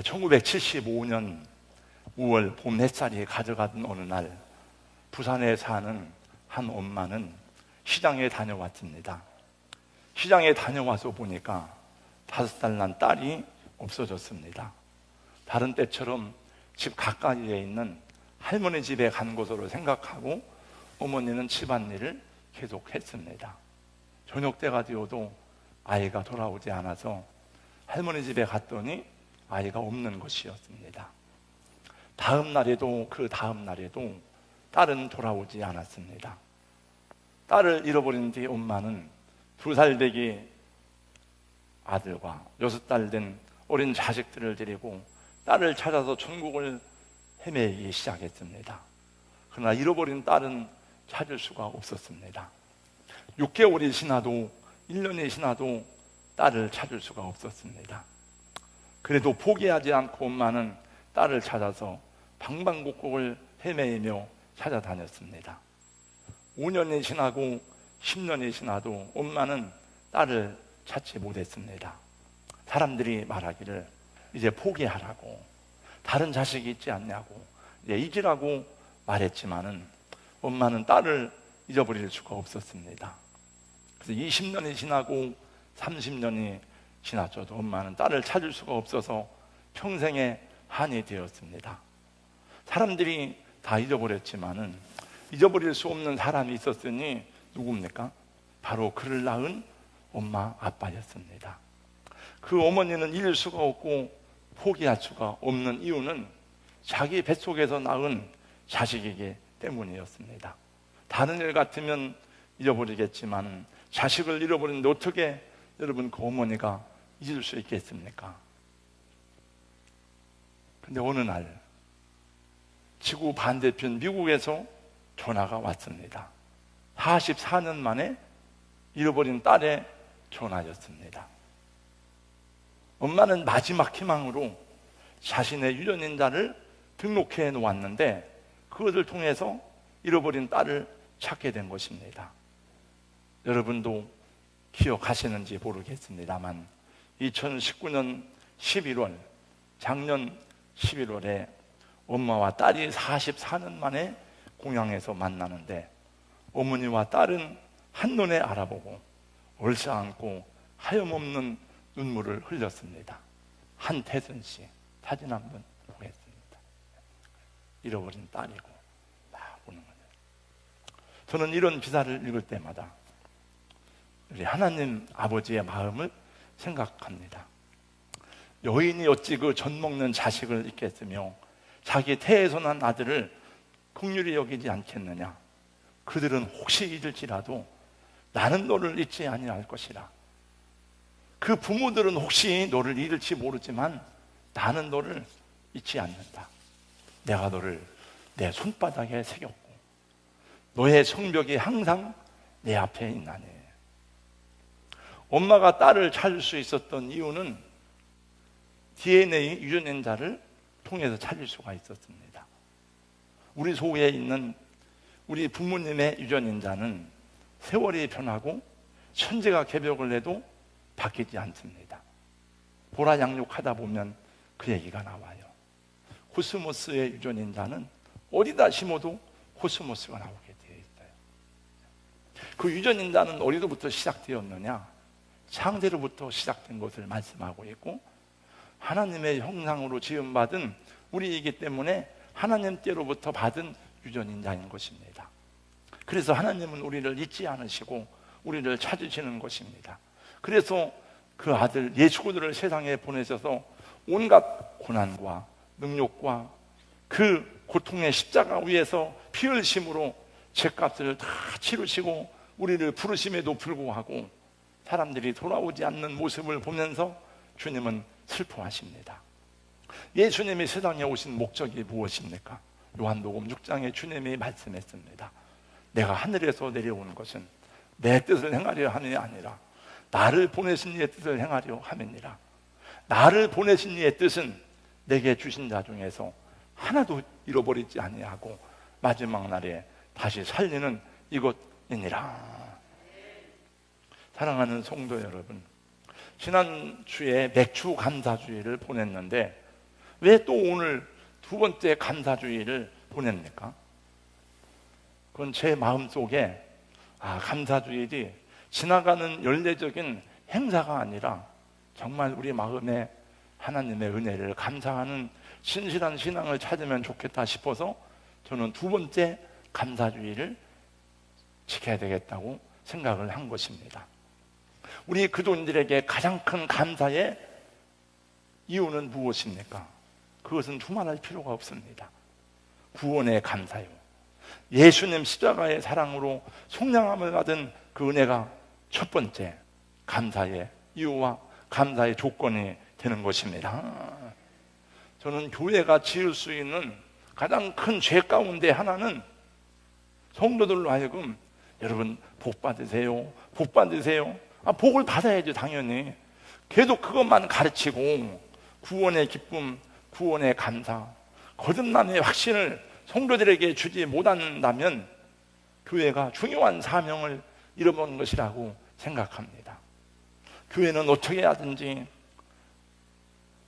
1975년 5월 봄 햇살이 가져가던 어느 날 부산에 사는 한 엄마는 시장에 다녀왔습니다. 시장에 다녀와서 보니까 5살 난 딸이 없어졌습니다. 다른 때처럼 집 가까이에 있는 할머니 집에 간 것으로 생각하고 어머니는 집안일을 계속했습니다. 저녁 때가 되어도 아이가 돌아오지 않아서 할머니 집에 갔더니 아이가 없는 것이었습니다. 다음 날에도 그 다음 날에도 딸은 돌아오지 않았습니다. 딸을 잃어버린 뒤 엄마는 2살 되기 아들과 6살 된 어린 자식들을 데리고 딸을 찾아서 전국을 헤매기 시작했습니다. 그러나 잃어버린 딸은 찾을 수가 없었습니다. 6개월이 지나도 1년이 지나도 딸을 찾을 수가 없었습니다. 그래도 포기하지 않고 엄마는 딸을 찾아서 방방곡곡을 헤매이며 찾아다녔습니다. 5년이 지나고 10년이 지나도 엄마는 딸을 찾지 못했습니다. 사람들이 말하기를 이제 포기하라고, 다른 자식이 있지 않냐고, 이제 잊으라고 말했지만은 엄마는 딸을 잊어버릴 수가 없었습니다. 그래서 20년이 지나고 30년이 지났어도 엄마는 딸을 찾을 수가 없어서 평생의 한이 되었습니다. 사람들이 다 잊어버렸지만은 잊어버릴 수 없는 사람이 있었으니 누굽니까? 바로 그를 낳은 엄마 아빠였습니다. 그 어머니는 잊을 수가 없고 포기할 수가 없는 이유는 자기 뱃속에서 낳은 자식이기 때문이었습니다. 다른 일 같으면 잊어버리겠지만 자식을 잃어버리는데 어떻게 여러분 그 어머니가 잊을 수 있겠습니까? 근데 어느 날 지구 반대편 미국에서 전화가 왔습니다. 44년 만에 잃어버린 딸의 전화였습니다. 엄마는 마지막 희망으로 자신의 유전인자를 등록해 놓았는데 그것을 통해서 잃어버린 딸을 찾게 된 것입니다. 여러분도 기억하시는지 모르겠습니다만 2019년 11월, 작년 11월에 엄마와 딸이 44년 만에 공양에서 만나는데 어머니와 딸은 한눈에 알아보고 얼싸안고 하염없는 눈물을 흘렸습니다. 한태순 씨 사진 한번 보겠습니다. 잃어버린 딸이고 막 보는 거예요. 저는 이런 기사를 읽을 때마다 우리 하나님 아버지의 마음을 생각합니다. 여인이 어찌 그 젖 먹는 자식을 잊겠으며 자기 태에서 난 아들을 긍휼히 여기지 않겠느냐. 그들은 혹시 잊을지라도 나는 너를 잊지 아니할 것이라. 그 부모들은 혹시 너를 잃을지 모르지만 나는 너를 잊지 않는다. 내가 너를 내 손바닥에 새겼고 너의 성벽이 항상 내 앞에 있나니. 엄마가 딸을 찾을 수 있었던 이유는 DNA 유전인자를 통해서 찾을 수가 있었습니다. 우리 속에 있는 우리 부모님의 유전인자는 세월이 변하고 천재가 개벽을 해도 바뀌지 않습니다. 보라 양육하다 보면 그 얘기가 나와요. 코스모스의 유전인자는 어디다 심어도 코스모스가 나오게 되어 있어요. 그 유전인자는 어디로부터 시작되었느냐? 창세로부터 시작된 것을 말씀하고 있고 하나님의 형상으로 지음받은 우리이기 때문에 하나님께로부터 받은 유전인자인 것입니다. 그래서 하나님은 우리를 잊지 않으시고 우리를 찾으시는 것입니다. 그래서 그 아들 예수 그리스도를 세상에 보내셔서 온갖 고난과 능욕과 그 고통의 십자가 위에서 피 흘리심으로 죄값을 다 치르시고 우리를 부르심에도 불구하고 사람들이 돌아오지 않는 모습을 보면서 주님은 슬퍼하십니다. 예수님이 세상에 오신 목적이 무엇입니까? 요한복음 6장에 주님이 말씀했습니다. 내가 하늘에서 내려온 것은 내 뜻을 행하려 함이 아니라 나를 보내신 이의 뜻을 행하려 함이니라. 나를 보내신 이의 뜻은 내게 주신 자 중에서 하나도 잃어버리지 아니하고 마지막 날에 다시 살리는 이것이니라. 사랑하는 성도 여러분, 지난주에 맥주 감사주의를 보냈는데 왜 또 오늘 두 번째 감사주의를 보냅니까? 그건 제 마음속에 감사주일이 지나가는 연례적인 행사가 아니라 정말 우리 마음에 하나님의 은혜를 감사하는 신실한 신앙을 찾으면 좋겠다 싶어서 저는 두 번째 감사주의를 지켜야 되겠다고 생각을 한 것입니다. 우리 그동인들에게 가장 큰 감사의 이유는 무엇입니까? 그것은 두말할 필요가 없습니다. 구원의 감사요. 예수님 십자가의 사랑으로 속량함을 받은 그 은혜가 첫 번째 감사의 이유와 감사의 조건이 되는 것입니다. 저는 교회가 지을 수 있는 가장 큰 죄 가운데 하나는 성도들로 하여금 여러분 복 받으세요, 복 받으세요. 복을 받아야죠, 당연히. 계속 그것만 가르치고 구원의 기쁨, 구원의 감사, 거듭남의 확신을 성도들에게 주지 못한다면 교회가 중요한 사명을 잃어버린 것이라고 생각합니다. 교회는 어떻게 하든지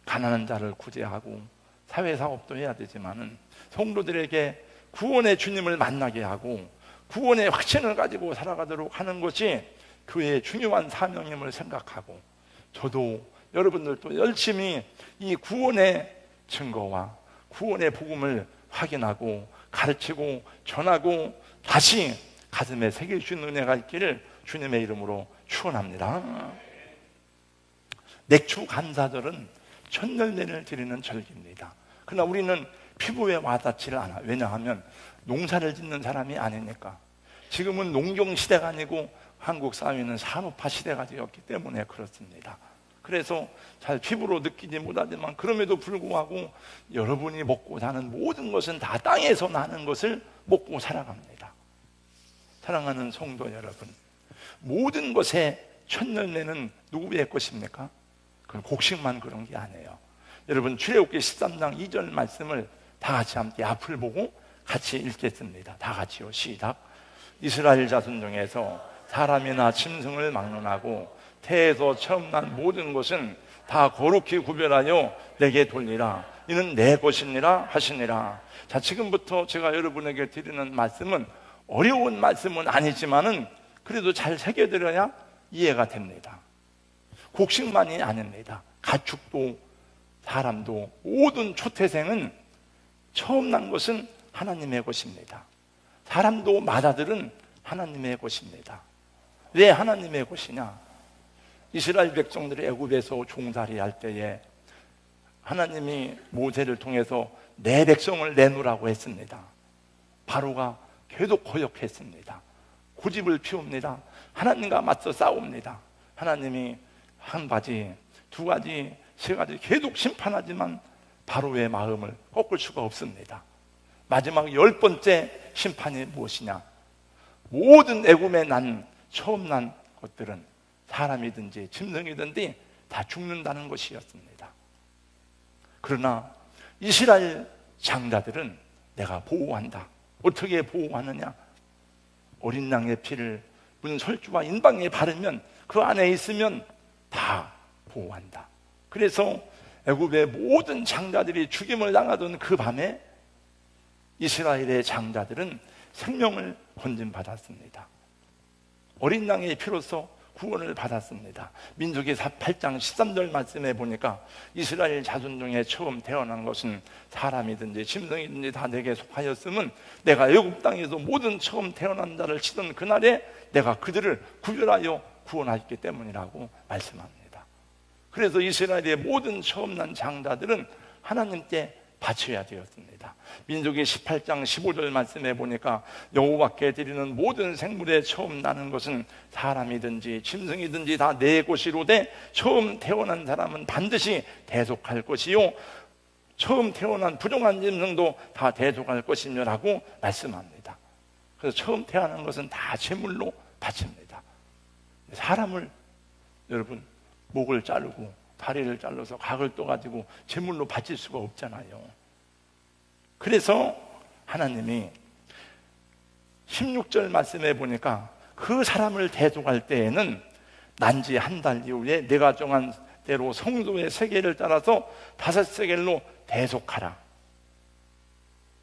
가난한 자를 구제하고 사회사업도 해야 되지만은 성도들에게 구원의 주님을 만나게 하고 구원의 확신을 가지고 살아가도록 하는 것이 교회의 중요한 사명임을 생각하고, 저도 여러분들도 열심히 이 구원의 증거와 구원의 복음을 확인하고 가르치고 전하고 다시 가슴에 새길 수 있는 은혜가 있기를 주님의 이름으로 축원합니다. 맥주 감사절은 첫 열매를 드리는 절기입니다. 그러나 우리는 피부에 와닿지를 않아. 왜냐하면 농사를 짓는 사람이 아니니까. 지금은 농경 시대가 아니고 한국 사회는 산업화 시대가 되었기 때문에 그렇습니다. 그래서 잘 피부로 느끼지 못하지만 그럼에도 불구하고 여러분이 먹고 사는 모든 것은 다 땅에서 나는 것을 먹고 살아갑니다. 사랑하는 성도 여러분, 모든 것의 첫 열매는 누구의 것입니까? 그건 곡식만 그런 게 아니에요. 여러분 출애굽기 13장 2절 말씀을 다 같이 함께 앞을 보고 같이 읽겠습니다. 다 같이요. 시작. 이스라엘 자손 중에서 사람이나 짐승을 막론하고 태에서 처음 난 모든 것은 다 거룩히 구별하여 내게 돌리라. 이는 내 것이니라 하시니라. 자, 지금부터 제가 여러분에게 드리는 말씀은 어려운 말씀은 아니지만은 그래도 잘 새겨드려야 이해가 됩니다. 곡식만이 아닙니다. 가축도 사람도 모든 초태생은 처음 난 것은 하나님의 것입니다. 사람도 마다들은 하나님의 것입니다. 왜 하나님의 것이냐? 이스라엘 백성들이 애굽에서 종살이 할 때에 하나님이 모세를 통해서 내 백성을 내놓으라고 했습니다. 바로가 계속 거역했습니다. 고집을 피웁니다. 하나님과 맞서 싸웁니다. 하나님이 한 가지, 두 가지, 세 가지 계속 심판하지만 바로의 마음을 꺾을 수가 없습니다. 마지막 10번째 심판이 무엇이냐? 모든 애굽에 처음 난 것들은 사람이든지 짐승이든지 다 죽는다는 것이었습니다. 그러나 이스라엘 장자들은 내가 보호한다. 어떻게 보호하느냐? 어린 양의 피를 문설주와 인방에 바르면 그 안에 있으면 다 보호한다. 그래서 애굽의 모든 장자들이 죽임을 당하던 그 밤에 이스라엘의 장자들은 생명을 건진받았습니다. 어린 양의 피로서 구원을 받았습니다. 민수기 8장 13절 말씀에 보니까 이스라엘 자손 중에 처음 태어난 것은 사람이든지 짐승이든지 다 내게 속하였음은 내가 애굽 땅에서 모든 처음 태어난 자를 치던 그날에 내가 그들을 구별하여 구원하였기 때문이라고 말씀합니다. 그래서 이스라엘의 모든 처음 난 장자들은 하나님께 바쳐야 되었습니다. 민수기 18장 15절 말씀에 보니까 여호와께 드리는 모든 생물에 처음 나는 것은 사람이든지 짐승이든지 다 내 것이로되 처음 태어난 사람은 반드시 대속할 것이요 처음 태어난 부정한 짐승도 다 대속할 것이며라고 말씀합니다. 그래서 처음 태어난 것은 다 제물로 바칩니다. 사람을 여러분 목을 자르고 다리를 잘라서 각을 떠가지고 제물로 바칠 수가 없잖아요. 그래서 하나님이 16절 말씀에 보니까 그 사람을 대속할 때에는 난지 한 달 이후에 내가 정한 대로 성도의 세겔을 따라서 5세겔로 대속하라.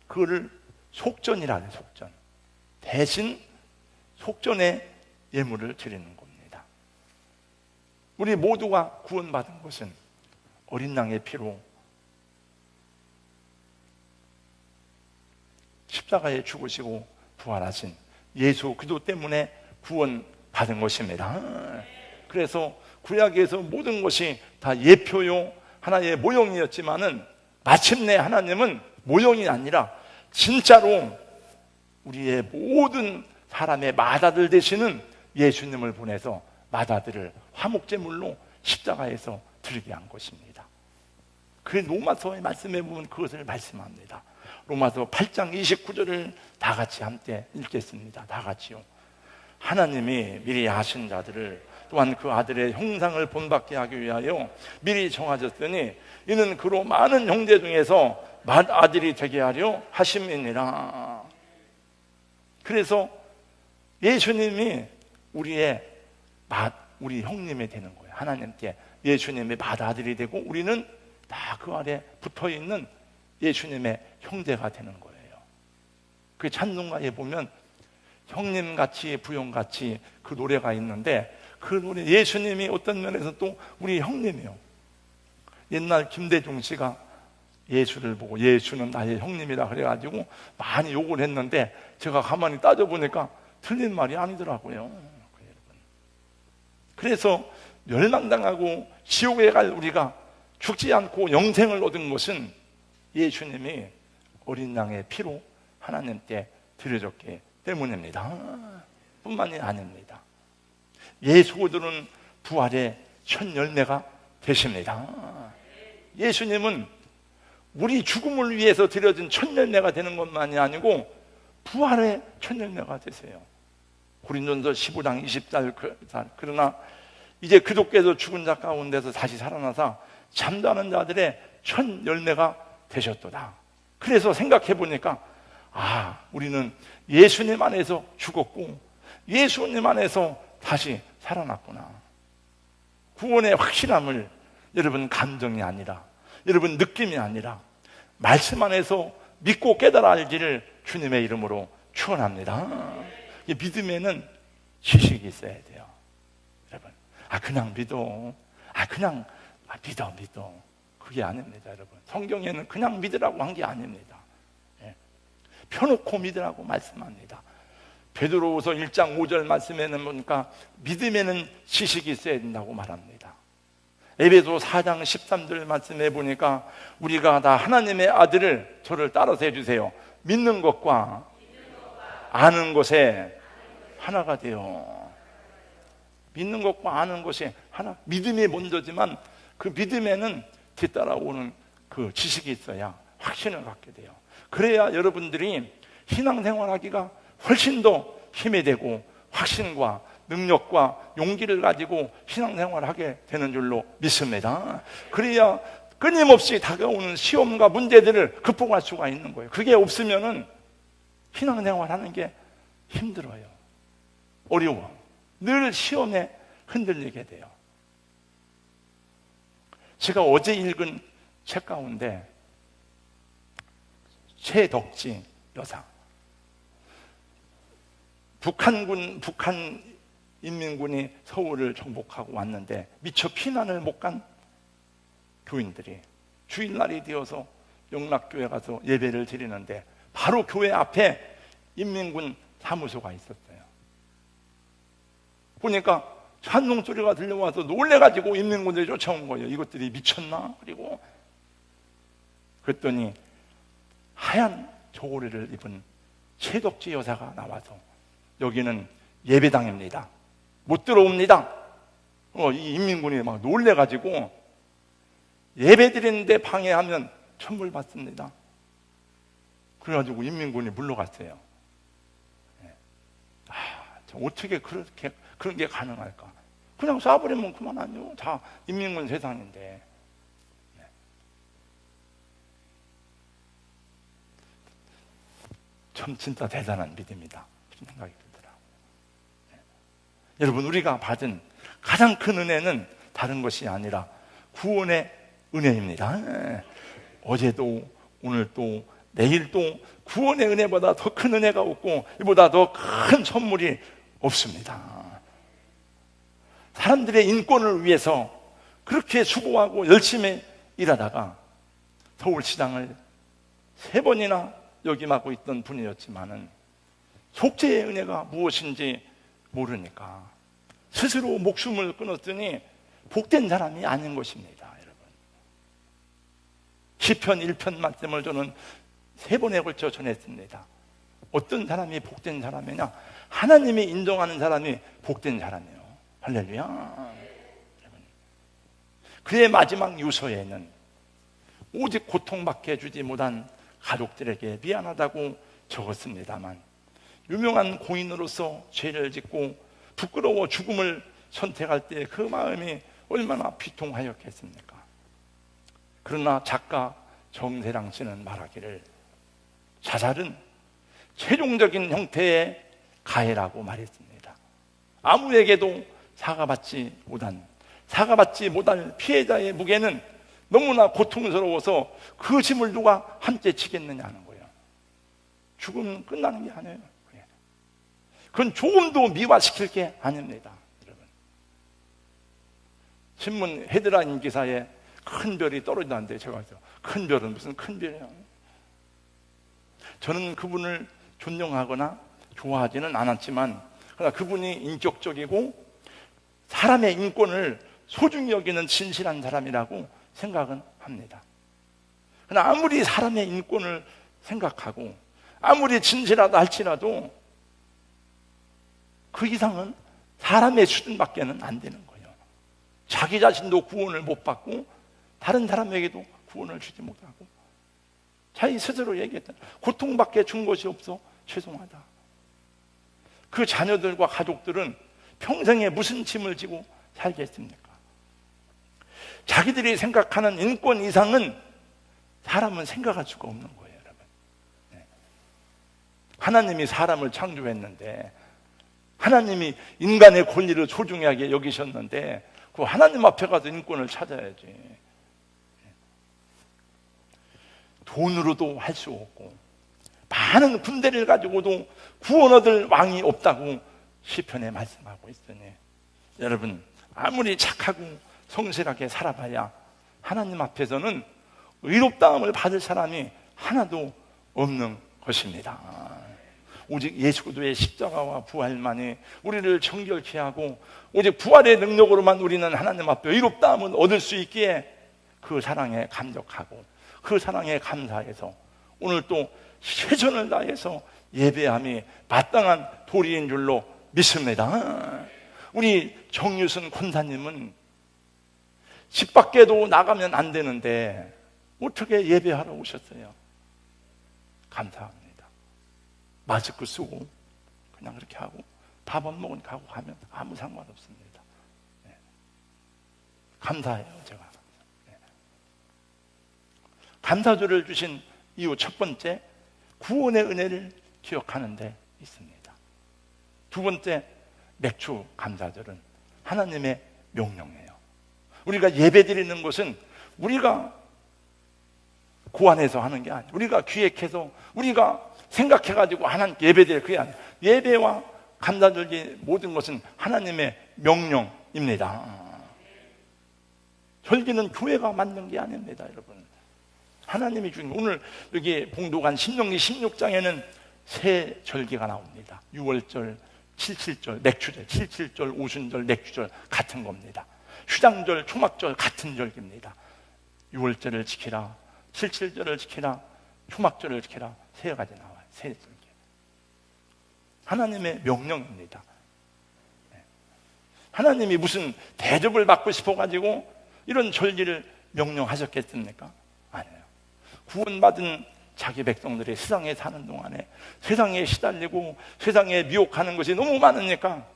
그거를 속전이라 해요. 속전. 대신 속전의 예물을 드리는 겁니다. 우리 모두가 구원받은 것은 어린 양의 피로 십자가에 죽으시고 부활하신 예수 그리스도 때문에 구원받은 것입니다. 그래서 구약에서 모든 것이 다 예표요 하나의 모형이었지만은 마침내 하나님은 모형이 아니라 진짜로 우리의 모든 사람의 마다들 되시는 예수님을 보내서 마다들을 화목제물로 십자가에서 드리게 한 것입니다. 그 로마서의 말씀에 보면 그것을 말씀합니다. 로마서 8장 29절을 다 같이 함께 읽겠습니다. 다 같이요. 하나님이 미리 아신 자들을 또한 그 아들의 형상을 본받게 하기 위하여 미리 정하셨으니 이는 그로 많은 형제 중에서 맏아들이 되게 하려 하심이니라. 그래서 예수님이 우리 형님이 되는 거예요. 하나님께 예수님의 맏아들이 되고 우리는 다 그 아래 붙어있는 예수님의 형제가 되는 거예요. 그 찬송가에 보면 형님같이 부형같이 그 노래가 있는데 그 노래 예수님이 어떤 면에서 또 우리 형님이에요. 옛날 김대중 씨가 예수를 보고 예수는 나의 형님이라 그래가지고 많이 욕을 했는데 제가 가만히 따져보니까 틀린 말이 아니더라고요. 그래서 멸망당하고 지옥에 갈 우리가 죽지 않고 영생을 얻은 것은 예수님이 어린 양의 피로 하나님께 드려졌기 때문입니다. 뿐만이 아닙니다. 예수들은 부활의 첫 열매가 되십니다. 예수님은 우리 죽음을 위해서 드려진 첫 열매가 되는 것만이 아니고 부활의 첫 열매가 되세요. 고린도전서 15장 20절 그러나 이제 그도께서 죽은 자 가운데서 다시 살아나사 잠자는 자들의 첫 열매가 되셨도다. 그래서 생각해 보니까 우리는 예수님 안에서 죽었고 예수님 안에서 다시 살아났구나. 구원의 확실함을 여러분 감정이 아니라 여러분 느낌이 아니라 말씀 안에서 믿고 깨달아 알기를 주님의 이름으로 축원합니다. 믿음에는 지식이 있어야 돼요. 여러분, 그냥 믿어. 그냥 믿어. 그게 아닙니다, 여러분. 성경에는 그냥 믿으라고 한 게 아닙니다. 펴놓고 믿으라고 말씀합니다. 베드로후서 1장 5절 말씀에는 보니까 믿음에는 지식이 있어야 된다고 말합니다. 에베소 4장 13절 말씀에 보니까 우리가 다 하나님의 아들을 저를 따라서 해주세요. 믿는 것과 아는 것에 하나가 돼요. 믿는 것과 아는 것이 하나. 믿음이 먼저지만 그 믿음에는 뒤따라오는 그 지식이 있어야 확신을 갖게 돼요. 그래야 여러분들이 신앙생활하기가 훨씬 더 힘이 되고 확신과 능력과 용기를 가지고 신앙생활하게 되는 줄로 믿습니다. 그래야 끊임없이 다가오는 시험과 문제들을 극복할 수가 있는 거예요. 그게 없으면은 신앙생활하는 게 힘들어요. 어려워. 늘 시험에 흔들리게 돼요. 제가 어제 읽은 책 가운데 최덕지 여사, 북한 인민군이 서울을 정복하고 왔는데 미처 피난을 못 간 교인들이 주일날이 되어서 영락교회 가서 예배를 드리는데 바로 교회 앞에 인민군 사무소가 있었어요. 보니까 찬송 소리가 들려와서 놀래가지고 인민군들이 쫓아온 거예요. 이것들이 미쳤나? 그랬더니 하얀 저고리를 입은 최덕지 여사가 나와서 여기는 예배당입니다. 못 들어옵니다. 이 인민군이 막 놀래가지고 예배 드리는데 방해하면 천벌 받습니다. 그래가지고 인민군이 물러갔어요. 어떻게 그런 게 가능할까? 그냥 쏴버리면 그만 아니요. 다 인민군 세상인데. 참 진짜 대단한 믿음이다. 그런 생각이 들더라고요. 여러분, 우리가 받은 가장 큰 은혜는 다른 것이 아니라 구원의 은혜입니다. 어제도 오늘도 내일도 구원의 은혜보다 더 큰 은혜가 없고 이보다 더 큰 선물이 없습니다. 사람들의 인권을 위해서 그렇게 수고하고 열심히 일하다가 서울시장을 3번이나 역임하고 있던 분이었지만은 속죄의 은혜가 무엇인지 모르니까 스스로 목숨을 끊었더니 복된 사람이 아닌 것입니다. 여러분, 시편 1편 말씀을 저는 3번에 걸쳐 전했습니다. 어떤 사람이 복된 사람이냐? 하나님이 인정하는 사람이 복된 사람이에요. 할렐루야. 그의 마지막 유서에는 오직 고통밖에 주지 못한 가족들에게 미안하다고 적었습니다만, 유명한 공인으로서 죄를 짓고 부끄러워 죽음을 선택할 때 그 마음이 얼마나 비통하였겠습니까? 그러나 작가 정세랑 씨는 말하기를 자살은 최종적인 형태의 가해라고 말했습니다. 아무에게도 사과받지 못할 피해자의 무게는 너무나 고통스러워서 그 짐을 누가 함께 지겠느냐는 거예요. 죽음은 끝나는 게 아니에요. 그건 조금도 미화시킬 게 아닙니다. 여러분, 신문 헤드라인 기사에 큰 별이 떨어진다는데 제가 큰 별은 무슨 큰 별이야. 저는 그분을 존경하거나 좋아하지는 않았지만, 그러나 그분이 인격적이고 사람의 인권을 소중히 여기는 진실한 사람이라고 생각은 합니다. 그러나 아무리 사람의 인권을 생각하고 아무리 진실하다 할지라도 그 이상은 사람의 수준밖에는 안 되는 거예요. 자기 자신도 구원을 못 받고 다른 사람에게도 구원을 주지 못하고 자기 스스로 얘기했다. 고통밖에 준 것이 없어 죄송하다. 그 자녀들과 가족들은 평생에 무슨 짐을 지고 살겠습니까? 자기들이 생각하는 인권 이상은 사람은 생각할 수가 없는 거예요, 여러분. 하나님이 사람을 창조했는데, 하나님이 인간의 권리를 소중하게 여기셨는데, 그 하나님 앞에 가서 인권을 찾아야지. 돈으로도 할 수 없고 많은 군대를 가지고도 구원 얻을 왕이 없다고 시편에 말씀하고 있으니, 여러분, 아무리 착하고 성실하게 살아봐야 하나님 앞에서는 의롭다함을 받을 사람이 하나도 없는 것입니다. 오직 예수 그리스도의 십자가와 부활만이 우리를 정결케 하고, 오직 부활의 능력으로만 우리는 하나님 앞에 의롭다함을 얻을 수 있기에 그 사랑에 감격하고 그 사랑에 감사해서 오늘 또 최선을 다해서 예배함이 마땅한 도리인 줄로 믿습니다. 우리 정유순 권사님은 집 밖에도 나가면 안 되는데 어떻게 예배하러 오셨어요? 감사합니다. 마스크 쓰고 그냥 그렇게 하고 밥 안 먹으니까 하고 가면 아무 상관없습니다. 네. 감사해요, 제가. 네. 감사절을 주신 이유 첫 번째, 구원의 은혜를 기억하는 데 있습니다. 두 번째, 맥주 감사절은 하나님의 명령이에요. 우리가 예배드리는 것은 우리가 고안해서 하는 게 아니에요. 우리가 기획해서 우리가 생각해가지고 하나님 예배드릴 그게 아니에요. 예배와 감사절의 모든 것은 하나님의 명령입니다. 절기는 교회가 만든 게 아닙니다, 여러분. 하나님이 주신, 오늘 여기 봉독한 신명기 16장에는 세 절기가 나옵니다. 6월절, 77절, 맥주절, 77절, 오순절, 맥주절 같은 겁니다. 휴장절, 초막절 같은 절기입니다. 6월절을 지키라, 77절을 지키라, 초막절을 지키라, 세 가지 나와요. 세 절기. 하나님의 명령입니다. 하나님이 무슨 대접을 받고 싶어가지고 이런 절기를 명령하셨겠습니까? 아니에요. 구원받은 자기 백성들이 세상에 사는 동안에 세상에 시달리고 세상에 미혹하는 것이 너무 많으니까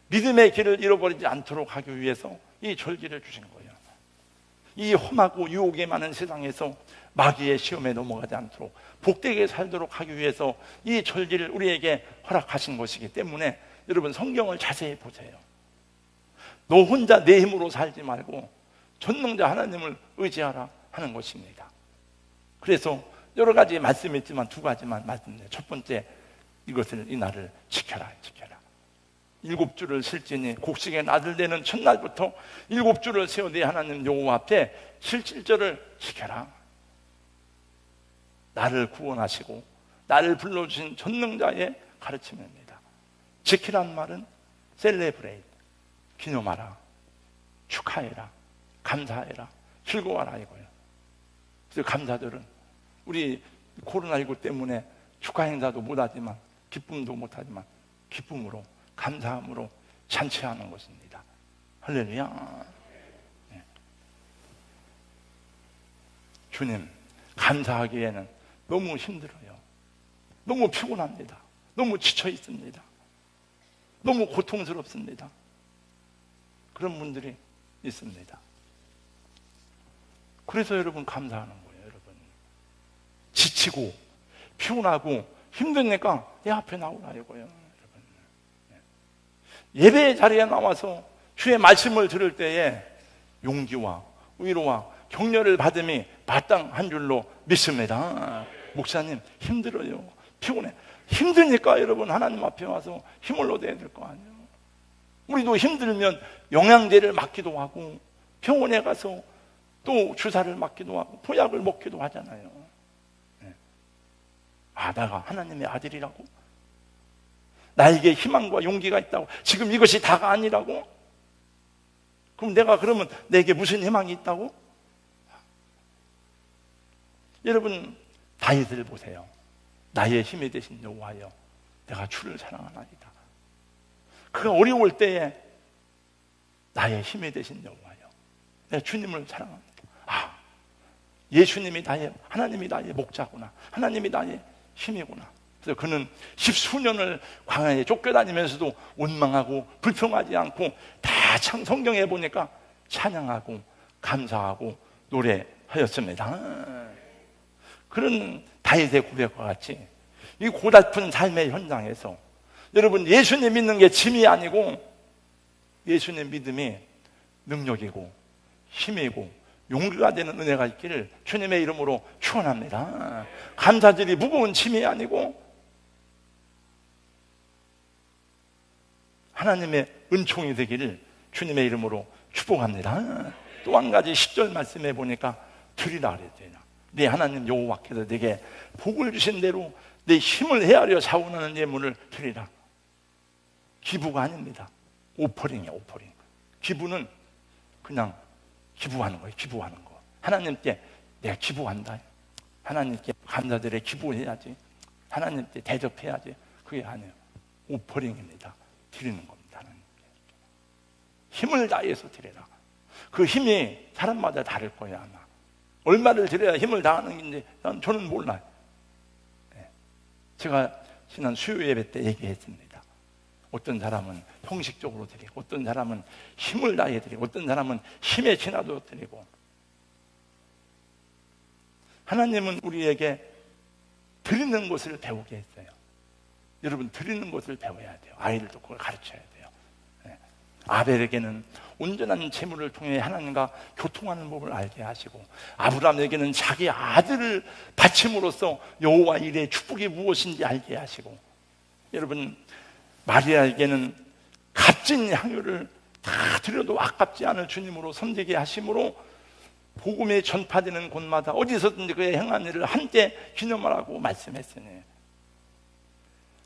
믿음의 길을 잃어버리지 않도록 하기 위해서 이 절기를 주신 거예요. 이 험하고 유혹이 많은 세상에서 마귀의 시험에 넘어가지 않도록 복되게 살도록 하기 위해서 이 절기를 우리에게 허락하신 것이기 때문에 여러분, 성경을 자세히 보세요. 너 혼자 내 힘으로 살지 말고 전능자 하나님을 의지하라 하는 것입니다. 그래서 여러 가지 말씀이 있지만 두 가지만 말씀드려요. 첫 번째, 이 날을 지켜라. 7주를 실지니 곡식의 나들되는 첫날부터 7주를 세워 네 하나님 여호와 앞에 실질절을 지켜라. 나를 구원하시고 나를 불러주신 전능자의 가르침입니다. 지키란 말은 셀레브레이트, 기념하라, 축하해라, 감사해라, 즐거워하라 이거예요. 그래서 감사들은 우리 코로나19 때문에 축하 행사도 못하지만, 기쁨도 못하지만 기쁨으로, 감사함으로 잔치하는 것입니다. 할렐루야. 네. 주님, 감사하기에는 너무 힘들어요. 너무 피곤합니다. 너무 지쳐 있습니다. 너무 고통스럽습니다. 그런 분들이 있습니다. 그래서 여러분 감사하는 거예요. 여러분 지치고 피곤하고 힘드니까 내 앞에 나오라 이거예요. 여러분 예배 자리에 나와서 주의 말씀을 들을 때에 용기와 위로와 격려를 받음이 마땅한 줄로 믿습니다. 목사님 힘들어요, 피곤해. 힘드니까 여러분 하나님 앞에 와서 힘을 얻어야 될 거 아니에요. 우리도 힘들면 영양제를 맞기도 하고 병원에 가서 또 주사를 맞기도 하고 보약을 먹기도 하잖아요. 아, 내가 하나님의 아들이라고? 나에게 희망과 용기가 있다고? 지금 이것이 다가 아니라고? 그럼 그러면 내게 무슨 희망이 있다고? 여러분 다윗을 보세요. 나의 힘이 되신 여호와여, 내가 주를 사랑하나이다. 그가 어려울 때에 나의 힘이 되신 여호와여, 내가 주님을 사랑합니다. 아, 예수님이 하나님이 나의 목자구나, 하나님이 나의 힘이구나. 그래서 그는 10수년을 광야에 쫓겨다니면서도 원망하고 불평하지 않고 다 성경에 보니까 찬양하고 감사하고 노래하였습니다. 그런 다윗의 고백과 같이 이 고달픈 삶의 현장에서 여러분 예수님 믿는 게 짐이 아니고 예수님 믿음이 능력이고 힘이고 용기가 되는 은혜가 있기를 주님의 이름으로 축원합니다. 감사절이 무거운 짐이 아니고 하나님의 은총이 되기를 주님의 이름으로 축복합니다. 또 한 가지 10절 말씀해 보니까 드리라 그랬대요. 네 하나님 여호와께서 내게 복을 주신 대로 내 힘을 헤아려 자원하는 예물을 드리라. 기부가 아닙니다. 오퍼링이에요. 오퍼링. 기부는 그냥 기부하는 거예요. 기부하는 거. 하나님께 내가 기부한다, 하나님께 감사드려 기부해야지, 하나님께 대접해야지, 그게 아니에요. 오퍼링입니다. 드리는 겁니다. 하나님께 힘을 다해서 드려라. 그 힘이 사람마다 다를 거예요. 아마 얼마를 드려야 힘을 다하는 건지 저는 몰라요. 제가 지난 수요 예배 때 얘기했습니다. 어떤 사람은 형식적으로 드리고, 어떤 사람은 힘을 다해 드리고, 어떤 사람은 힘에 지나도 드리고. 하나님은 우리에게 드리는 것을 배우게 했어요. 여러분 드리는 것을 배워야 돼요. 아이들도 그걸 가르쳐야 돼요. 아벨에게는 온전한 재물을 통해 하나님과 교통하는 법을 알게 하시고, 아브라함에게는 자기 아들을 바침으로써 여호와 일의 축복이 무엇인지 알게 하시고, 여러분 마리아에게는 값진 향유를 다 드려도 아깝지 않을 주님으로 섬기게 하심으로 복음이 전파되는 곳마다 어디서든지 그의 행한 일을 함께 기념하라고 말씀했으니,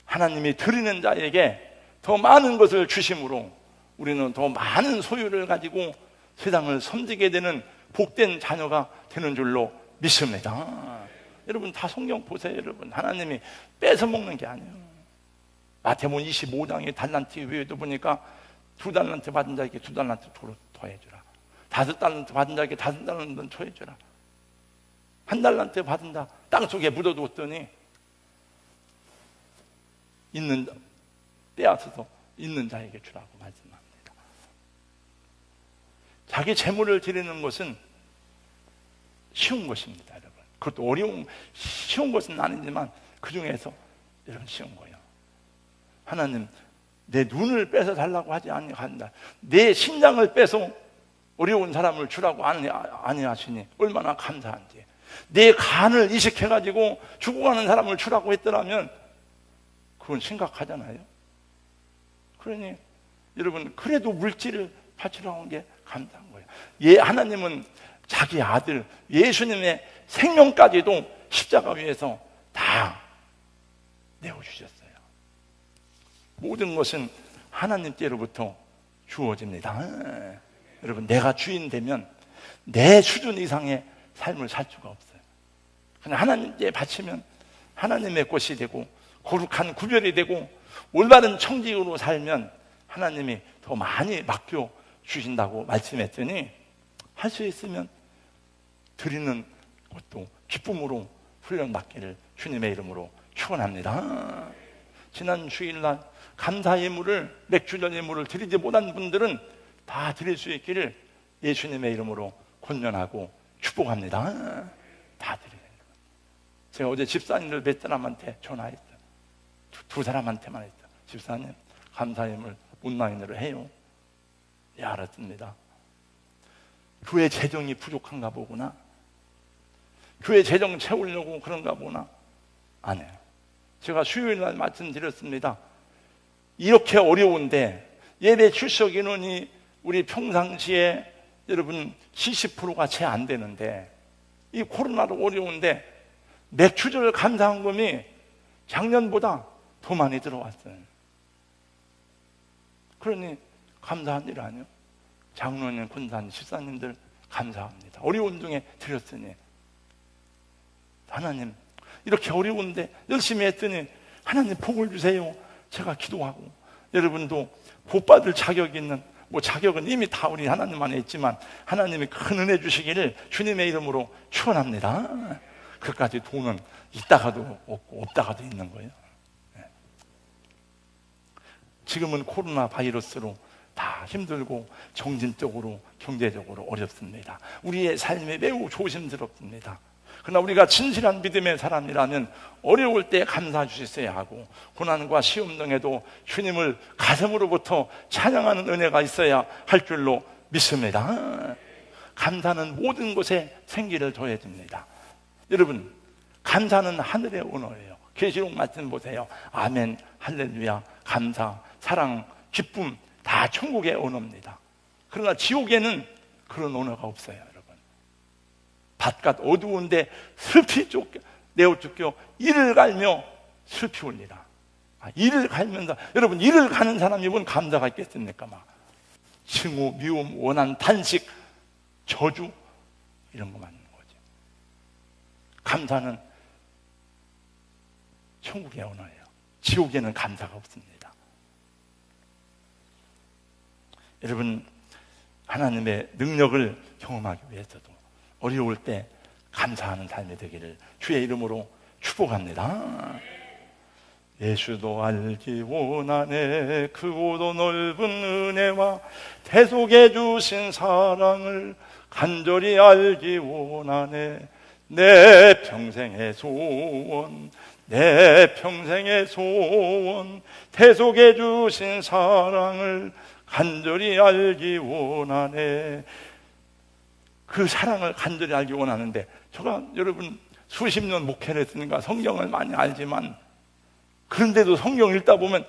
하나님이 드리는 자에게 더 많은 것을 주심으로 우리는 더 많은 소유를 가지고 세상을 섬기게 되는 복된 자녀가 되는 줄로 믿습니다. 여러분 다 성경 보세요. 여러분 하나님이 뺏어 먹는 게 아니에요. 마태복음 25장의 달란트 외에도 보니까 2달란트 받은 자에게 2달란트 더해주라, 5달란트 받은 자에게 5달란트 더해주라, 1달란트 받은 자 땅속에 묻어두었더니 빼앗아서 있는 자에게 주라고 말씀합니다. 자기 재물을 드리는 것은 쉬운 것입니다. 여러분 그것도 쉬운 것은 아니지만 그 중에서 여러분 쉬운 거예요. 하나님 내 눈을 뺏어 달라고 하지 아니한다, 내 신장을 뺏어 어려운 사람을 주라고 아니하시니 얼마나 감사한지. 내 간을 이식해가지고 죽어가는 사람을 주라고 했더라면 그건 심각하잖아요. 그러니 여러분, 그래도 물질을 바치라고 한 게 감사한 거예요. 하나님은 자기 아들 예수님의 생명까지도 십자가 위에서 다 내어주셨어요. 모든 것은 하나님께로부터 주어집니다. 여러분, 내가 주인 되면 내 수준 이상의 삶을 살 수가 없어요. 그냥 하나님께 바치면 하나님의 것이 되고, 거룩한 구별이 되고, 올바른 청직으로 살면 하나님이 더 많이 맡겨 주신다고 말씀했더니, 할 수 있으면 드리는 것도 기쁨으로 훈련받기를 주님의 이름으로 축원합니다. 지난 주일날 감사 예물을, 맥주전 예물을 드리지 못한 분들은 다 드릴 수 있기를 예수님의 이름으로 권면하고 축복합니다. 다 드리는 거예요. 제가 어제 집사님들 몇 사람한테 전화했어요. 두 사람한테만 했어요. 집사님, 감사 예물 온라인으로 해요. 예, 알았습니다. 교회 재정이 부족한가 보구나. 교회 재정 채우려고 그런가 보나. 아니에요. 제가 수요일날 말씀드렸습니다. 이렇게 어려운데 예배 출석 인원이 우리 평상시에 여러분 70%가 채 안 되는데, 이 코로나로 어려운데 맥주절 감사헌금이 작년보다 더 많이 들어왔어요. 그러니 감사한 일 아니요? 장로님, 권사님, 집사님들 감사합니다. 어려운 중에 드렸으니 하나님, 이렇게 어려운데 열심히 했더니 하나님 복을 주세요. 제가 기도하고, 여러분도 복 받을 자격이 있는, 자격은 이미 다 우리 하나님 안에 있지만 하나님이 큰 은혜 주시기를 주님의 이름으로 축원합니다. 그까지 돈은 있다가도 없고 없다가도 있는 거예요. 지금은 코로나 바이러스로 다 힘들고 정신적으로 경제적으로 어렵습니다. 우리의 삶이 매우 조심스럽습니다. 그러나 우리가 진실한 믿음의 사람이라면 어려울 때 감사 주셨어야 하고, 고난과 시험 등에도 주님을 가슴으로부터 찬양하는 은혜가 있어야 할 줄로 믿습니다. 감사는 모든 것에 생기를 더해줍니다. 여러분, 감사는 하늘의 언어예요. 계시록 말씀 보세요. 아멘, 할렐루야, 감사, 사랑, 기쁨 다 천국의 언어입니다. 그러나 지옥에는 그런 언어가 없어요. 여러분, 바깥 어두운데 슬피 내어 쫓겨 이를 갈며 슬피 울리라. 이를 갈면서, 여러분, 이를 가는 사람이 뭔 감사가 있겠습니까? 막 증오, 미움, 원한, 탄식, 저주, 이런 거 맞는 거죠. 감사는 천국의 언어예요. 지옥에는 감사가 없습니다. 여러분, 하나님의 능력을 경험하기 위해서도 어려울 때 감사하는 삶이 되기를 주의 이름으로 축복합니다. 예수도 알기 원하네. 크고도 넓은 은혜와 대속해 주신 사랑을 간절히 알기 원하네. 내 평생의 소원, 내 평생의 소원, 대속해 주신 사랑을 간절히 알기 원하네. 그 사랑을 간절히 알기 원하는데, 제가 여러분 수십 년 목회를 했으니까 성경을 많이 알지만, 그런데도 성경 읽다 보면,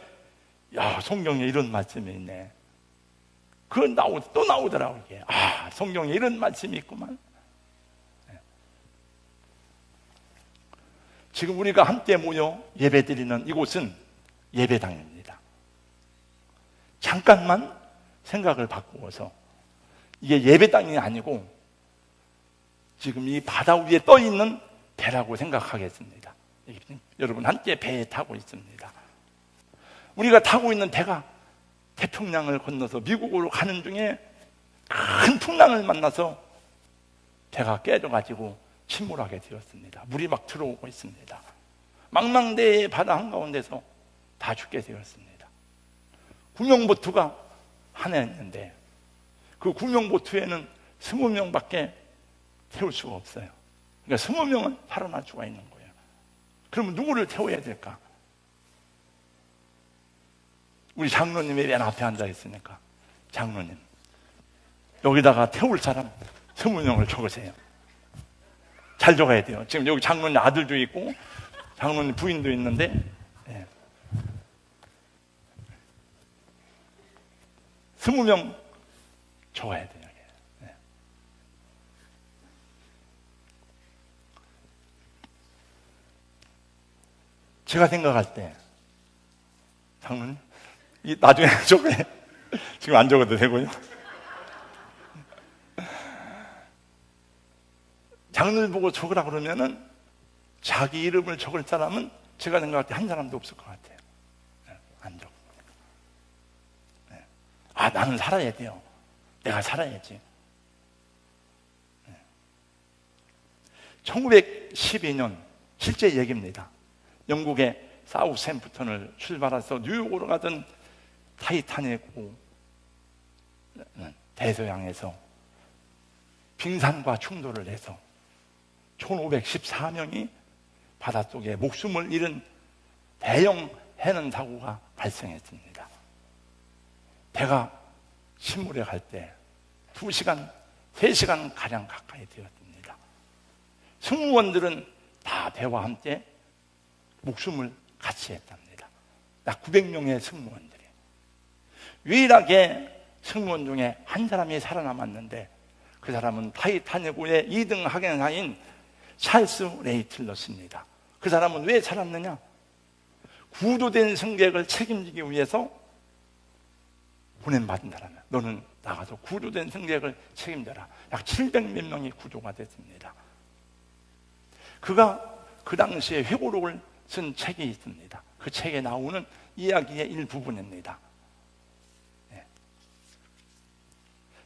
야, 성경에 이런 말씀이 있네. 그건 또 나오더라고요. 이게. 성경에 이런 말씀이 있구만. 지금 우리가 함께 모여 예배드리는 이곳은 예배당입니다. 잠깐만 생각을 바꾸어서, 이게 예배당이 아니고 지금 이 바다 위에 떠 있는 배라고 생각하겠습니다. 여러분, 함께 배에 타고 있습니다. 우리가 타고 있는 배가 태평양을 건너서 미국으로 가는 중에 큰 풍랑을 만나서 배가 깨져가지고 침몰하게 되었습니다. 물이 막 들어오고 있습니다. 망망대해 바다 한가운데서 다 죽게 되었습니다. 구명보트가 하나 있는데 그 구명보트에는 20명밖에 태울 수가 없어요. 그러니까 20명은 살아날 수가 있는 거예요. 그러면 누구를 태워야 될까? 우리 장로님이 맨 앞에 앉아 있으니까, 장로님, 여기다가 태울 사람 20명을 적으세요. 잘 적어야 돼요. 지금 여기 장로님 아들도 있고 장로님 부인도 있는데 20명 적어야 돼요. 제가 생각할 때 장로님 나중에 적어야 지금 안 적어도 되고요. 장로님 보고 적으라 그러면은 자기 이름을 적을 사람은 제가 생각할 때 한 사람도 없을 것 같아요. 안 적어. 아, 나는 살아야 돼요. 내가 살아야지. 1912년 실제 얘기입니다. 영국의 사우샘프턴을 출발해서 뉴욕으로 가던 타이타닉호 대서양에서 빙산과 충돌을 해서 1514명이 바닷속에 목숨을 잃은 대형 해는 사고가 발생했습니다. 배가 신물에 갈 때 2시간, 3시간 가량 가까이 되었습니다. 승무원들은 다 배와 함께 목숨을 같이 했답니다. 약 900명의 승무원들이. 유일하게 승무원 중에 한 사람이 살아남았는데 그 사람은 타이타닉호의 2등 항해사인 찰스 레이틀러스입니다. 그 사람은 왜 살았느냐? 구조된 승객을 책임지기 위해서 보냄받은 사람이야. 너는 나가서 구조된 승객을 책임져라. 약 700몇 명이 구조가 됐습니다. 그가 그 당시에 회고록을 쓴 책이 있습니다. 그 책에 나오는 이야기의 일부분입니다.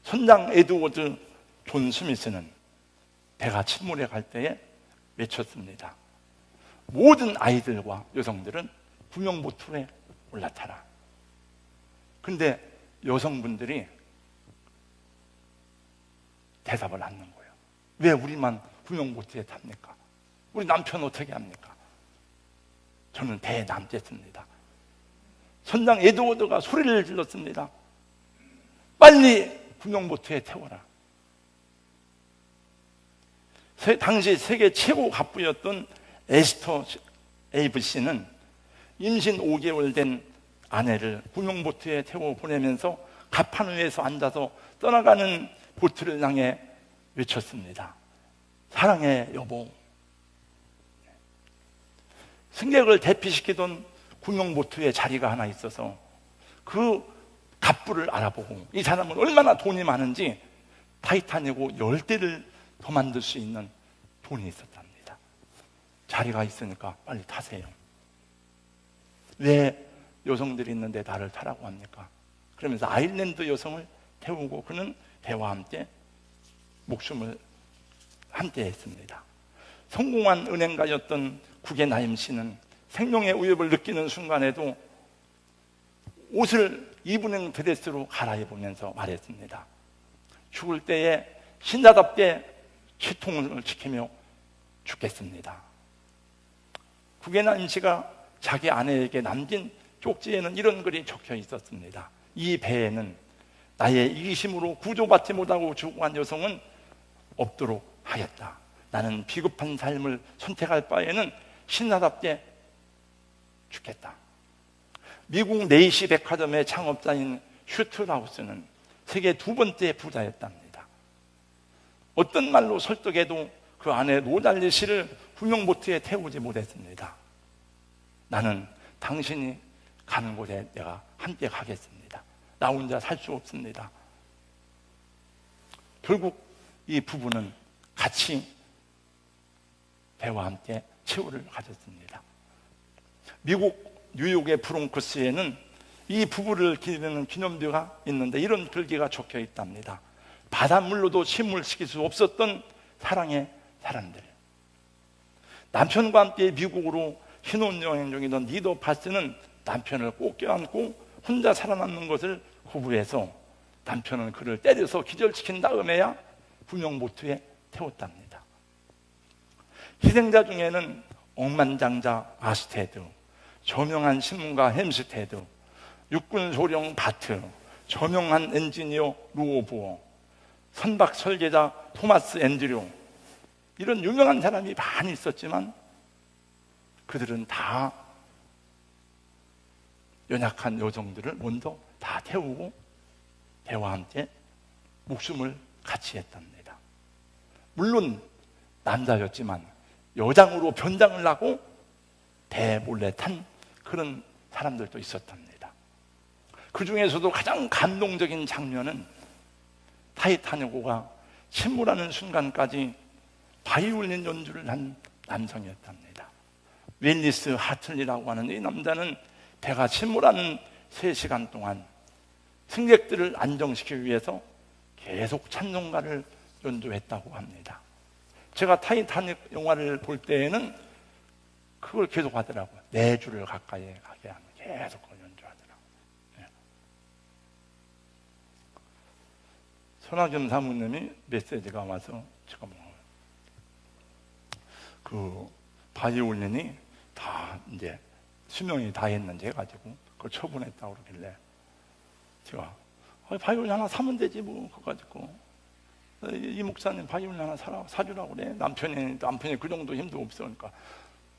선장 에드워드 존 스미스는 배가 침몰해 갈 때에 외쳤습니다. 모든 아이들과 여성들은 구명보트에 올라타라. 근데 여성분들이 대답을 않는 거예요. 왜 우리만 구명보트에 탑니까? 우리 남편 어떻게 합니까? 저는 배에 남겠습니다. 선장 에드워드가 소리를 질렀습니다. 빨리 구명보트에 태워라. 당시 세계 최고 갑부였던 에스터 에이브 씨는 임신 5개월 된 아내를 구명보트에 태워 보내면서 갑판 위에서 앉아서 떠나가는 보트를 향해 외쳤습니다. 사랑해 여보. 승객을 대피시키던 구명보트에 자리가 하나 있어서 그 갑부를 알아보고 이 사람은 얼마나 돈이 많은지 타이타닉호 10대를 더 만들 수 있는 돈이 있었답니다. 자리가 있으니까 빨리 타세요. 왜 여성들이 있는데 나를 타라고 합니까? 그러면서 아일랜드 여성을 태우고 그는 배와 함께 목숨을 함께 했습니다. 성공한 은행가였던 구겐하임 씨는 생명의 위협을 느끼는 순간에도 옷을 이브닝 드레스로 갈아입으면서 말했습니다. 죽을 때에 신자답게 채통을 지키며 죽겠습니다. 구겐하임 씨가 자기 아내에게 남긴 쪽지에는 이런 글이 적혀 있었습니다. 이 배에는 나의 이기심으로 구조받지 못하고 죽어간 여성은 없도록 하겠다. 나는 비겁한 삶을 선택할 바에는 신사답게 죽겠다. 미국 네이시 백화점의 창업자인 슈트라우스는 세계 2번째 부자였답니다. 어떤 말로 설득해도 그 아내 노달리 씨를 구명보트에 태우지 못했습니다. 나는 당신이 가는 곳에 내가 함께 가겠습니다. 나 혼자 살 수 없습니다. 결국 이 부부는 같이 배와 함께 최후를 가졌습니다. 미국 뉴욕의 브롱크스에는 이 부부를 기리는 기념비가 있는데 이런 글귀가 적혀 있답니다. 바닷물로도 침몰시킬 수 없었던 사랑의 사람들. 남편과 함께 미국으로 신혼여행 중이던 니더 바스는 남편을 꼭 껴안고 혼자 살아남는 것을 거부해서 남편은 그를 때려서 기절시킨 다음에야 구명보트에 태웠답니다. 희생자 중에는 억만장자 아스테드, 저명한 신문가 햄스테드, 육군소령 바트, 저명한 엔지니어 루오부어, 선박 설계자 토마스 앤드류, 이런 유명한 사람이 많이 있었지만 그들은 다 연약한 여성들을 먼저 다 태우고 배와 함께 목숨을 같이 했답니다. 물론 남자였지만 여장으로 변장을 하고 배 몰래 탄 그런 사람들도 있었답니다. 그 중에서도 가장 감동적인 장면은 타이타닉호가 침몰하는 순간까지 바이올린 연주를 한 남성이었답니다. 윌리스 하틀리라고 하는 이 남자는 배가 침몰하는 3시간 동안 승객들을 안정시키기 위해서 계속 찬송가를 연주했다고 합니다. 제가 타이타닉 영화를 볼 때에는 그걸 계속 하더라고요. 4주를 가까이 가게 하면 계속 그걸 연주하더라고요. 네. 손학겸 사모님이 메시지가 와서 제가 그 바이올린이 다 이제 수명이 다 했는지 해가지고 그걸 처분했다고 그러길래 제가 바이올린 하나 사면 되지 뭐 그거 가지고 이 목사님 바이올린 하나 사주라고 그래. 남편이 그 정도 힘도 없어. 그러니까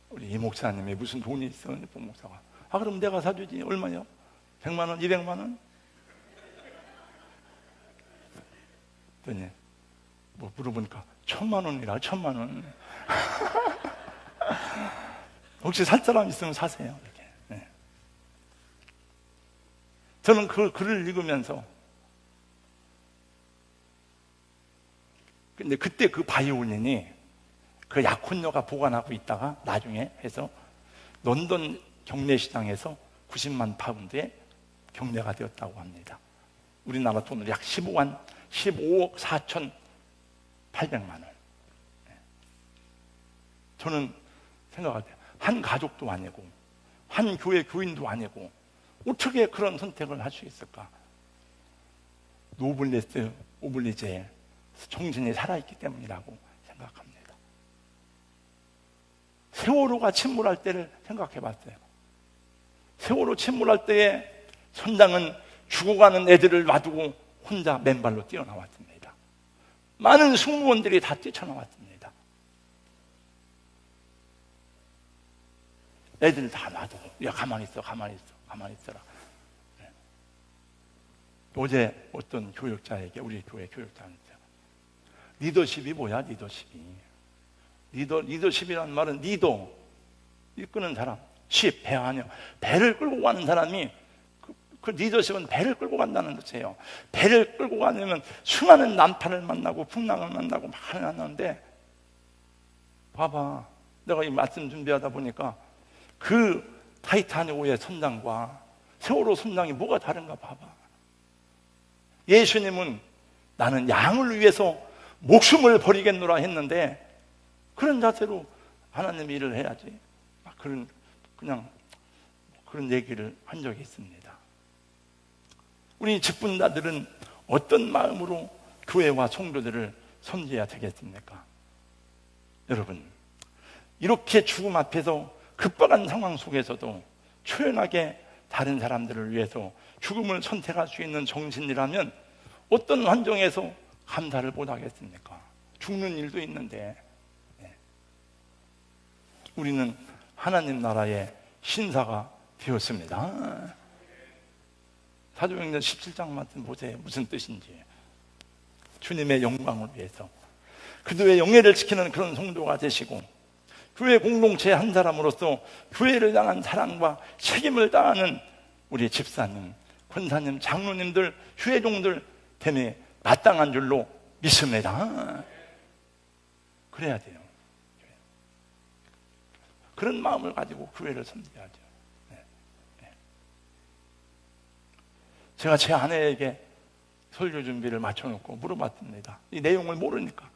우리 이 목사님이 무슨 돈이 있어? 본 목사가 그럼 내가 사주지. 얼마요? 100만 원? 200만 원? 그랬더니 뭐 물어보니까 1000만 원이라. 1000만 원. 혹시 살 사람 있으면 사세요. 이렇게. 네. 저는 그 글을 읽으면서 근데 그때 그 바이올린이 그 약혼녀가 보관하고 있다가 나중에 해서 런던 경매시장에서 90만 파운드에 경매가 되었다고 합니다. 우리나라 돈으로 약 15억 4,800만 원. 저는 생각할 때 한 가족도 아니고 한 교회 교인도 아니고 어떻게 그런 선택을 할 수 있을까? 노블레스 오블리제의 정신이 살아있기 때문이라고 생각합니다. 세월호가 침몰할 때를 생각해 봤어요. 세월호 침몰할 때에 선장은 죽어가는 애들을 놔두고 혼자 맨발로 뛰어나왔습니다. 많은 승무원들이 다 뛰쳐나왔습니다. 애들 다 놔두고 야 가만히 있어라. 네. 어제 어떤 교육자에게 우리 교회 교육자한테 리더십이 뭐야? 리더십이라는 말은 리더 이끄는 사람, 배 아니요. 배를 끌고 가는 사람이 그 리더십은 배를 끌고 간다는 뜻이에요. 배를 끌고 가려면 수많은 난파를 만나고 풍랑을 만나고 많이 만나는데 봐봐, 내가 이 말씀 준비하다 보니까 그 타이타닉호의 선장과 세월호 선장이 뭐가 다른가 봐봐. 예수님은 나는 양을 위해서 목숨을 버리겠노라 했는데 그런 자세로 하나님의 일을 해야지. 그냥 그런 얘기를 한 적이 있습니다. 우리 직분자들은 어떤 마음으로 교회와 성도들을 섬겨야 되겠습니까? 여러분, 이렇게 죽음 앞에서 급박한 상황 속에서도 초연하게 다른 사람들을 위해서 죽음을 선택할 수 있는 정신이라면 어떤 환경에서 감사를 못 하겠습니까? 죽는 일도 있는데. 우리는 하나님 나라의 신사가 되었습니다. 사도행전 17장 말씀 보세요. 무슨 뜻인지. 주님의 영광을 위해서 그들의 영예를 지키는 그런 성도가 되시고 교회 공동체의 한 사람으로서 교회를 향한 사랑과 책임을 다하는 우리 집사님, 권사님, 장로님들, 휴회종들 됨에 마땅한 줄로 믿습니다. 그래야 돼요. 그런 마음을 가지고 교회를 섬겨야죠. 제가 제 아내에게 설교 준비를 맞춰놓고 물어봤습니다. 이 내용을 모르니까.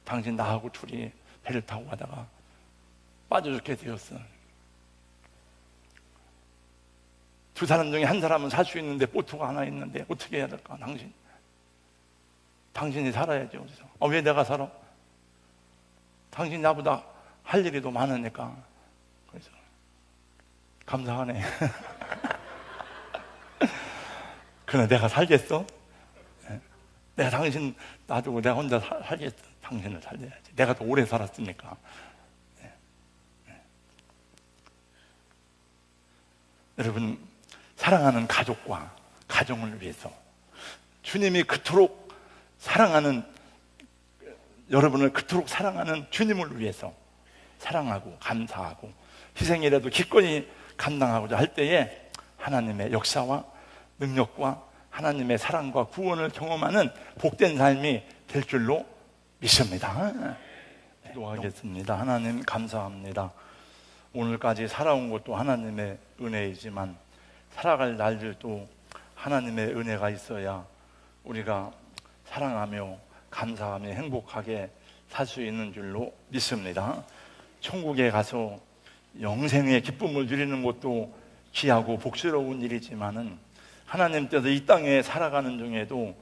당신 나하고 둘이 배를 타고 가다가 빠져 죽게 되었어. 두 사람 중에 한 사람은 살 수 있는데 보트가 하나 있는데 어떻게 해야 될까? 당신이 살아야죠. 그래서 왜 내가 살아? 당신 나보다 할 일이 더 많으니까. 그래서 감사하네. 그래 내가 살겠어? 내가 당신 놔두고 내가 혼자 살겠어? 당신을 살려야지. 내가 더 오래 살았으니까. 여러분, 사랑하는 가족과 가정을 위해서 주님이 그토록 사랑하는, 여러분을 그토록 사랑하는 주님을 위해서 사랑하고 감사하고 희생이라도 기꺼이 감당하고자 할 때에 하나님의 역사와 능력과 하나님의 사랑과 구원을 경험하는 복된 삶이 될 줄로 믿습니다. 기도하겠습니다. 하나님 감사합니다. 오늘까지 살아온 것도 하나님의 은혜이지만 살아갈 날들도 하나님의 은혜가 있어야 우리가 사랑하며 감사하며 행복하게 살 수 있는 줄로 믿습니다. 천국에 가서 영생의 기쁨을 누리는 것도 귀하고 복스러운 일이지만은 하나님 뜻대로 이 땅에 살아가는 중에도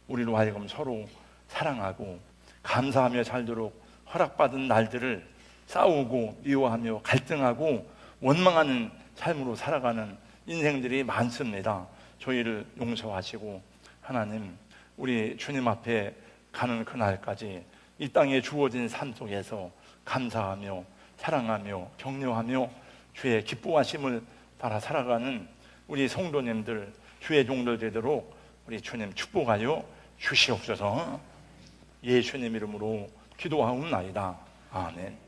우리로 하여금 서로 사랑하고 감사하며 살도록 허락받은 날들을 싸우고 미워하며 갈등하고 원망하는 삶으로 살아가는 인생들이 많습니다. 저희를 용서하시고 하나님, 우리 주님 앞에 가는 그날까지 이 땅에 주어진 삶 속에서 감사하며 사랑하며 격려하며 주의 기뻐하심을 따라 살아가는 우리 성도님들, 주의 종들 되도록 우리 주님 축복하여 주시옵소서. 예수님 이름으로 기도하옵나이다. 아멘.